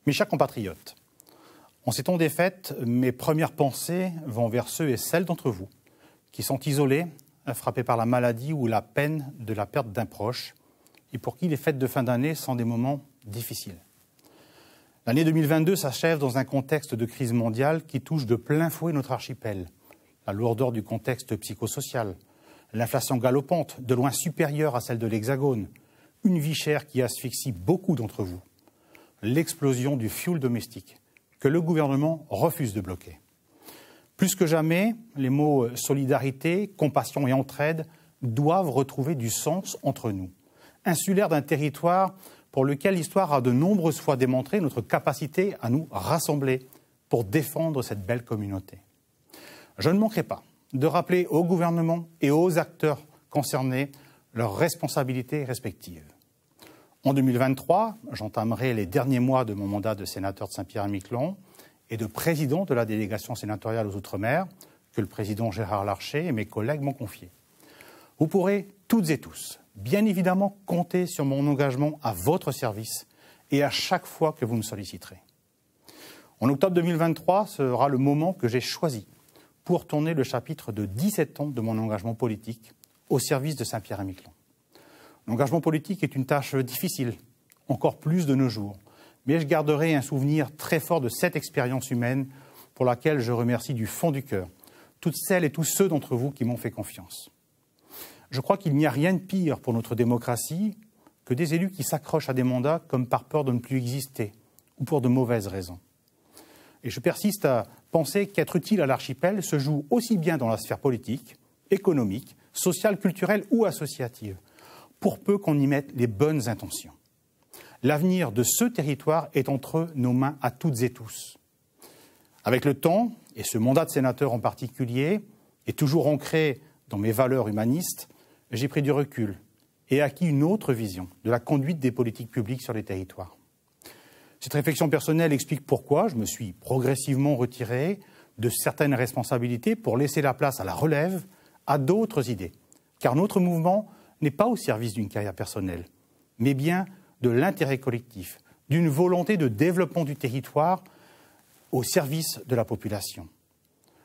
Mes chers compatriotes, en ces temps des fêtes, mes premières pensées vont vers ceux et celles d'entre vous qui sont isolés, frappés par la maladie ou la peine de la perte d'un proche, et pour qui les fêtes de fin d'année sont des moments difficiles. L'année 2022 s'achève dans un contexte de crise mondiale qui touche de plein fouet notre archipel. La lourdeur du contexte psychosocial, l'inflation galopante, de loin supérieure à celle de l'Hexagone, une vie chère qui asphyxie beaucoup d'entre vous, l'explosion du fioul domestique que le gouvernement refuse de bloquer. Plus que jamais, les mots solidarité, compassion et entraide doivent retrouver du sens entre nous. Insulaire d'un territoire pour lequel l'histoire a de nombreuses fois démontré notre capacité à nous rassembler pour défendre cette belle communauté. Je ne manquerai pas de rappeler au gouvernement et aux acteurs concernés leurs responsabilités respectives. En 2023, j'entamerai les derniers mois de mon mandat de sénateur de Saint-Pierre-et-Miquelon et de président de la délégation sénatoriale aux Outre-mer que le président Gérard Larcher et mes collègues m'ont confié. Vous pourrez toutes et tous, bien évidemment, compter sur mon engagement à votre service et à chaque fois que vous me solliciterez. En octobre 2023 sera le moment que j'ai choisi pour tourner le chapitre de 17 ans de mon engagement politique au service de Saint-Pierre-et-Miquelon. L'engagement politique est une tâche difficile, encore plus de nos jours, mais je garderai un souvenir très fort de cette expérience humaine pour laquelle je remercie du fond du cœur toutes celles et tous ceux d'entre vous qui m'ont fait confiance. Je crois qu'il n'y a rien de pire pour notre démocratie que des élus qui s'accrochent à des mandats comme par peur de ne plus exister ou pour de mauvaises raisons. Et je persiste à penser qu'être utile à l'archipel se joue aussi bien dans la sphère politique, économique, sociale, culturelle ou associative, pour peu qu'on y mette les bonnes intentions. L'avenir de ce territoire est entre nos mains à toutes et tous. Avec le temps, et ce mandat de sénateur en particulier, est toujours ancré dans mes valeurs humanistes, j'ai pris du recul et acquis une autre vision de la conduite des politiques publiques sur les territoires. Cette réflexion personnelle explique pourquoi je me suis progressivement retiré de certaines responsabilités pour laisser la place à la relève, à d'autres idées. Car notre mouvement n'est pas au service d'une carrière personnelle, mais bien de l'intérêt collectif, d'une volonté de développement du territoire au service de la population.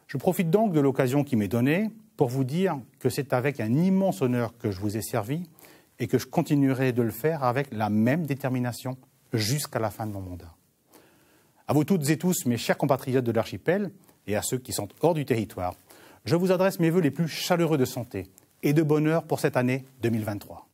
Je profite donc de l'occasion qui m'est donnée pour vous dire que c'est avec un immense honneur que je vous ai servi et que je continuerai de le faire avec la même détermination jusqu'à la fin de mon mandat. À vous toutes et tous, mes chers compatriotes de l'archipel, et à ceux qui sont hors du territoire, je vous adresse mes vœux les plus chaleureux de santé et de bonheur pour cette année 2023.